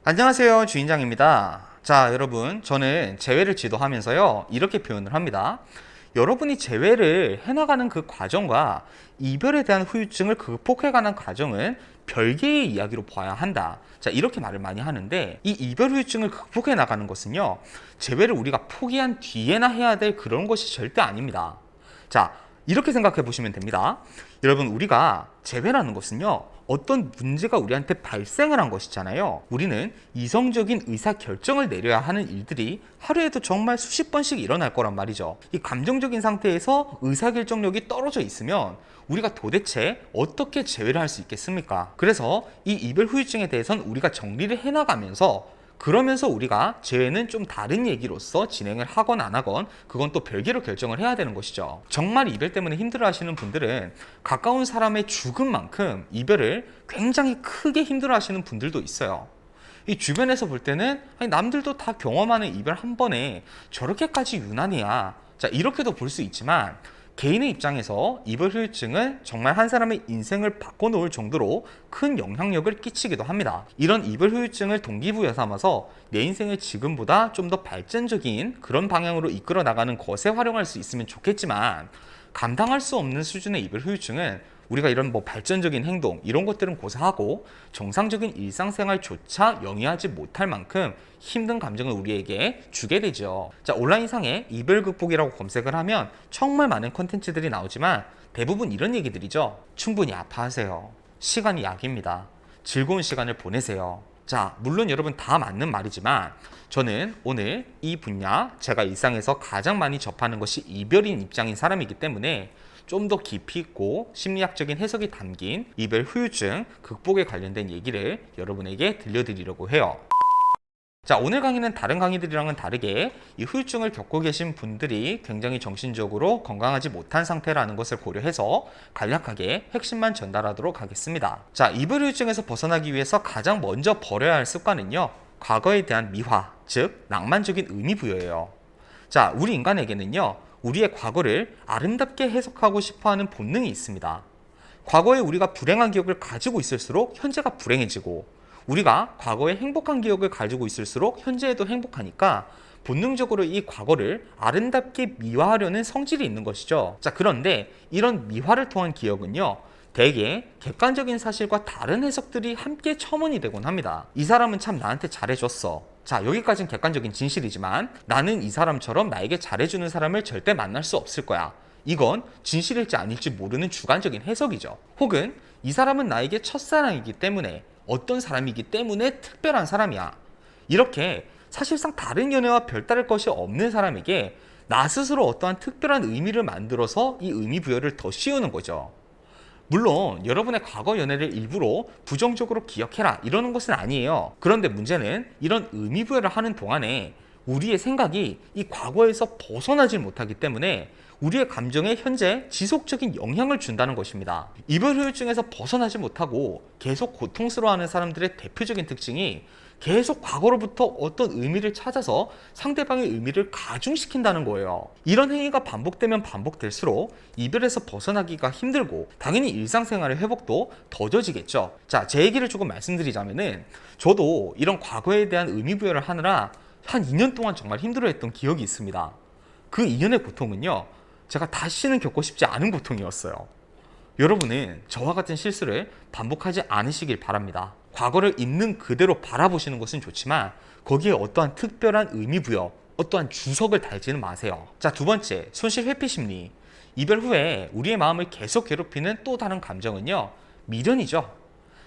안녕하세요, 주인장입니다. 자, 여러분, 저는 재회를 지도하면서요, 이렇게 표현을 합니다. 여러분이 재회를 해나가는 그 과정과 이별에 대한 후유증을 극복해가는 과정은 별개의 이야기로 봐야 한다. 자, 이렇게 말을 많이 하는데, 이 이별 후유증을 극복해 나가는 것은요, 재회를 우리가 포기한 뒤에나 해야 될 그런 것이 절대 아닙니다. 자, 이렇게 생각해 보시면 됩니다. 여러분, 우리가 재회라는 것은요, 어떤 문제가 우리한테 발생을 한 것이잖아요. 우리는 이성적인 의사결정을 내려야 하는 일들이 하루에도 정말 수십 번씩 일어날 거란 말이죠. 이 감정적인 상태에서 의사결정력이 떨어져 있으면 우리가 도대체 어떻게 재회를 할 수 있겠습니까? 그래서 이 이별 후유증에 대해서는 우리가 정리를 해나가면서, 그러면서 우리가 재회는 좀 다른 얘기로서 진행을 하건 안 하건 그건 또 별개로 결정을 해야 되는 것이죠. 정말 이별 때문에 힘들어하시는 분들은 가까운 사람의 죽음만큼 이별을 굉장히 크게 힘들어하시는 분들도 있어요. 이 주변에서 볼 때는 아니, 남들도 다 경험하는 이별 한 번에 저렇게까지 유난이야, 자, 이렇게도 볼 수 있지만, 개인의 입장에서 이별 후유증은 정말 한 사람의 인생을 바꿔놓을 정도로 큰 영향력을 끼치기도 합니다. 이런 이별 후유증을 동기부여 삼아서 내 인생을 지금보다 좀 더 발전적인 그런 방향으로 이끌어 나가는 것에 활용할 수 있으면 좋겠지만, 감당할 수 없는 수준의 이별 후유증은 우리가 이런 발전적인 행동 이런 것들은 고사하고 정상적인 일상생활조차 영위하지 못할 만큼 힘든 감정을 우리에게 주게 되죠. 자, 온라인상에 이별 극복이라고 검색을 하면 정말 많은 컨텐츠들이 나오지만 대부분 이런 얘기들이죠. 충분히 아파하세요. 시간이 약입니다. 즐거운 시간을 보내세요. 자, 물론 여러분 다 맞는 말이지만 저는 오늘 이 분야, 제가 일상에서 가장 많이 접하는 것이 이별인 입장인 사람이기 때문에 좀 더 깊이 있고 심리학적인 해석이 담긴 이별 후유증 극복에 관련된 얘기를 여러분에게 들려드리려고 해요. 자, 오늘 강의는 다른 강의들이랑은 다르게 이 후유증을 겪고 계신 분들이 굉장히 정신적으로 건강하지 못한 상태라는 것을 고려해서 간략하게 핵심만 전달하도록 하겠습니다. 자, 이별 후유증에서 벗어나기 위해서 가장 먼저 버려야 할 습관은요, 과거에 대한 미화, 즉 낭만적인 의미 부여예요. 자, 우리 인간에게는요, 우리의 과거를 아름답게 해석하고 싶어하는 본능이 있습니다. 과거에 우리가 불행한 기억을 가지고 있을수록 현재가 불행해지고, 우리가 과거에 행복한 기억을 가지고 있을수록 현재에도 행복하니까 본능적으로 이 과거를 아름답게 미화하려는 성질이 있는 것이죠. 자, 그런데 이런 미화를 통한 기억은요, 대개 객관적인 사실과 다른 해석들이 함께 첨언이 되곤 합니다. 이 사람은 참 나한테 잘해줬어. 자, 여기까지는 객관적인 진실이지만 나는 이 사람처럼 나에게 잘해주는 사람을 절대 만날 수 없을 거야. 이건 진실일지 아닐지 모르는 주관적인 해석이죠. 혹은 이 사람은 나에게 첫사랑이기 때문에, 어떤 사람이기 때문에 특별한 사람이야. 이렇게 사실상 다른 연애와 별다를 것이 없는 사람에게 나 스스로 어떠한 특별한 의미를 만들어서 이 의미 부여를 더 씌우는 거죠. 물론 여러분의 과거 연애를 일부러 부정적으로 기억해라 이러는 것은 아니에요. 그런데 문제는 이런 의미 부여를 하는 동안에 우리의 생각이 이 과거에서 벗어나질 못하기 때문에 우리의 감정에 현재 지속적인 영향을 준다는 것입니다. 이별 후유증에서 벗어나지 못하고 계속 고통스러워하는 사람들의 대표적인 특징이 계속 과거로부터 어떤 의미를 찾아서 상대방의 의미를 가중시킨다는 거예요. 이런 행위가 반복되면 반복될수록 이별에서 벗어나기가 힘들고 당연히 일상생활의 회복도 더뎌지겠죠. 자, 제 얘기를 조금 말씀드리자면은, 저도 이런 과거에 대한 의미 부여를 하느라 한 2년 동안 정말 힘들어했던 기억이 있습니다. 그 2년의 고통은요, 제가 다시는 겪고 싶지 않은 고통이었어요. 여러분은 저와 같은 실수를 반복하지 않으시길 바랍니다. 과거를 있는 그대로 바라보시는 것은 좋지만 거기에 어떠한 특별한 의미 부여, 어떠한 주석을 달지는 마세요. 자, 두 번째, 손실 회피 심리. 이별 후에 우리의 마음을 계속 괴롭히는 또 다른 감정은요, 미련이죠.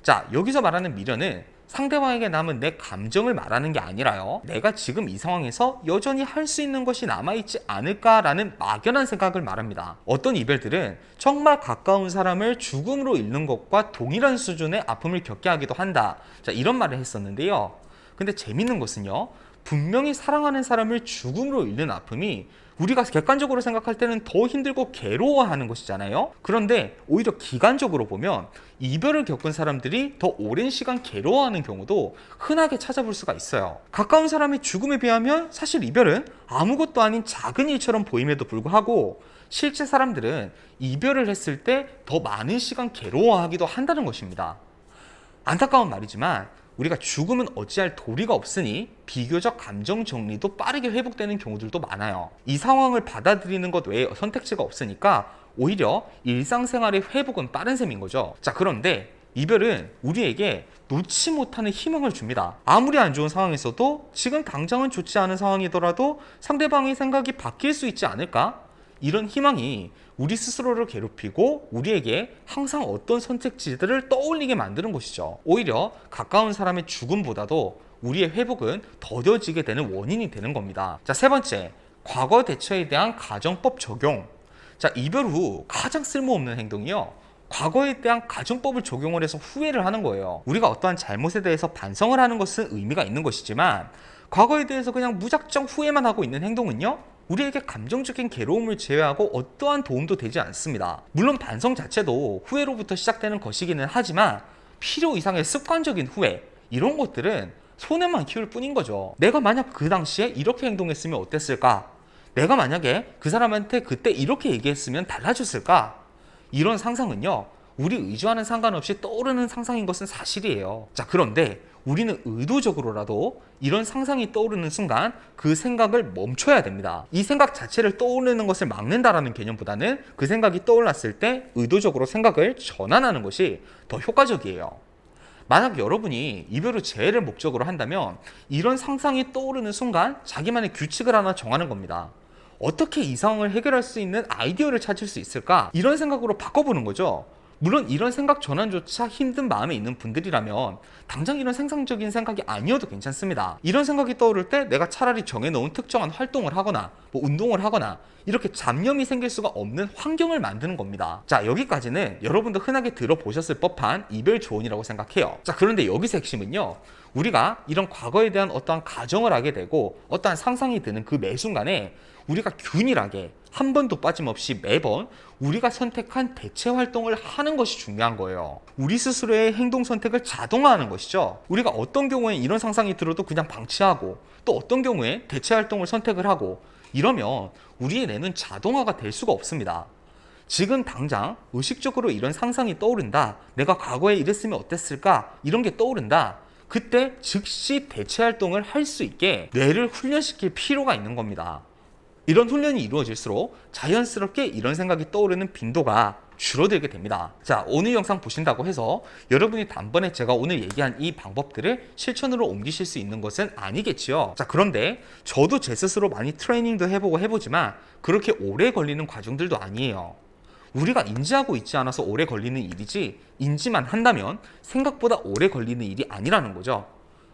자, 여기서 말하는 미련은 상대방에게 남은 내 감정을 말하는 게 아니라요, 내가 지금 이 상황에서 여전히 할 수 있는 것이 남아있지 않을까라는 막연한 생각을 말합니다. 어떤 이별들은 정말 가까운 사람을 죽음으로 잃는 것과 동일한 수준의 아픔을 겪게 하기도 한다. 자, 이런 말을 했었는데요. 근데 재밌는 것은요, 분명히 사랑하는 사람을 죽음으로 잃는 아픔이 우리가 객관적으로 생각할 때는 더 힘들고 괴로워하는 것이잖아요. 그런데 오히려 기간적으로 보면 이별을 겪은 사람들이 더 오랜 시간 괴로워하는 경우도 흔하게 찾아볼 수가 있어요. 가까운 사람의 죽음에 비하면 사실 이별은 아무것도 아닌 작은 일처럼 보임에도 불구하고 실제 사람들은 이별을 했을 때 더 많은 시간 괴로워하기도 한다는 것입니다. 안타까운 말이지만 우리가 죽으면 어찌할 도리가 없으니 비교적 감정 정리도 빠르게 회복되는 경우들도 많아요. 이 상황을 받아들이는 것 외에 선택지가 없으니까 오히려 일상생활의 회복은 빠른 셈인 거죠. 자, 그런데 이별은 우리에게 놓지 못하는 희망을 줍니다. 아무리 안 좋은 상황에서도 지금 당장은 좋지 않은 상황이더라도 상대방의 생각이 바뀔 수 있지 않을까? 이런 희망이 우리 스스로를 괴롭히고 우리에게 항상 어떤 선택지들을 떠올리게 만드는 것이죠. 오히려 가까운 사람의 죽음보다도 우리의 회복은 더뎌지게 되는 원인이 되는 겁니다. 자, 세 번째, 과거 대처에 대한 가정법 적용. 자, 이별 후 가장 쓸모없는 행동이요, 과거에 대한 가정법을 적용을 해서 후회를 하는 거예요. 우리가 어떠한 잘못에 대해서 반성을 하는 것은 의미가 있는 것이지만 과거에 대해서 그냥 무작정 후회만 하고 있는 행동은요, 우리에게 감정적인 괴로움을 제외하고 어떠한 도움도 되지 않습니다. 물론 반성 자체도 후회로부터 시작되는 것이기는 하지만 필요 이상의 습관적인 후회, 이런 것들은 손해만 키울 뿐인 거죠. 내가 만약 그 당시에 이렇게 행동했으면 어땠을까? 내가 만약에 그 사람한테 그때 이렇게 얘기했으면 달라졌을까? 이런 상상은요, 우리 의지와는 상관없이 떠오르는 상상인 것은 사실이에요. 자, 그런데 우리는 의도적으로라도 이런 상상이 떠오르는 순간 그 생각을 멈춰야 됩니다. 이 생각 자체를 떠오르는 것을 막는다라는 개념보다는 그 생각이 떠올랐을 때 의도적으로 생각을 전환하는 것이 더 효과적이에요. 만약 여러분이 이별 후 재회를 목적으로 한다면 이런 상상이 떠오르는 순간 자기만의 규칙을 하나 정하는 겁니다. 어떻게 이 상황을 해결할 수 있는 아이디어를 찾을 수 있을까? 이런 생각으로 바꿔보는 거죠. 물론 이런 생각 전환조차 힘든 마음에 있는 분들이라면 당장 이런 생산적인 생각이 아니어도 괜찮습니다. 이런 생각이 떠오를 때 내가 차라리 정해놓은 특정한 활동을 하거나 운동을 하거나 이렇게 잡념이 생길 수가 없는 환경을 만드는 겁니다. 자, 여기까지는 여러분도 흔하게 들어보셨을 법한 이별 조언이라고 생각해요. 자, 그런데 여기서 핵심은요, 우리가 이런 과거에 대한 어떠한 가정을 하게 되고 어떠한 상상이 드는 그 매 순간에 우리가 균일하게 한 번도 빠짐없이 매번 우리가 선택한 대체 활동을 하는 것이 중요한 거예요. 우리 스스로의 행동 선택을 자동화하는 것이죠. 우리가 어떤 경우에 이런 상상이 들어도 그냥 방치하고 또 어떤 경우에 대체 활동을 선택을 하고 이러면 우리의 뇌는 자동화가 될 수가 없습니다. 지금 당장 의식적으로 이런 상상이 떠오른다. 내가 과거에 이랬으면 어땠을까? 이런 게 떠오른다. 그때 즉시 대체 활동을 할 수 있게 뇌를 훈련시킬 필요가 있는 겁니다. 이런 훈련이 이루어질수록 자연스럽게 이런 생각이 떠오르는 빈도가 줄어들게 됩니다. 자, 오늘 영상 보신다고 해서 여러분이 단번에 제가 오늘 얘기한 이 방법들을 실천으로 옮기실 수 있는 것은 아니겠지요. 자, 그런데 저도 제 스스로 많이 트레이닝도 해보고 해보지만 그렇게 오래 걸리는 과정들도 아니에요. 우리가 인지하고 있지 않아서 오래 걸리는 일이지 인지만 한다면 생각보다 오래 걸리는 일이 아니라는 거죠.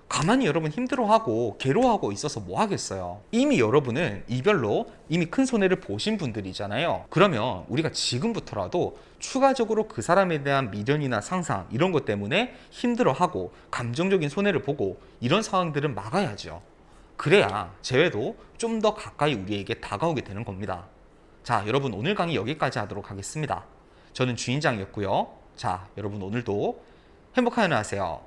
가만히 여러분 힘들어하고 괴로워하고 있어서 뭐 하겠어요. 이미 여러분은 이별로 이미 큰 손해를 보신 분들이잖아요. 그러면 우리가 지금부터라도 추가적으로 그 사람에 대한 미련이나 상상 이런 것 때문에 힘들어하고 감정적인 손해를 보고 이런 상황들은 막아야죠. 그래야 재회도 좀 더 가까이 우리에게 다가오게 되는 겁니다. 자, 여러분 오늘 강의 여기까지 하도록 하겠습니다. 저는 주인장이었고요. 자, 여러분 오늘도 행복한 하루 하세요.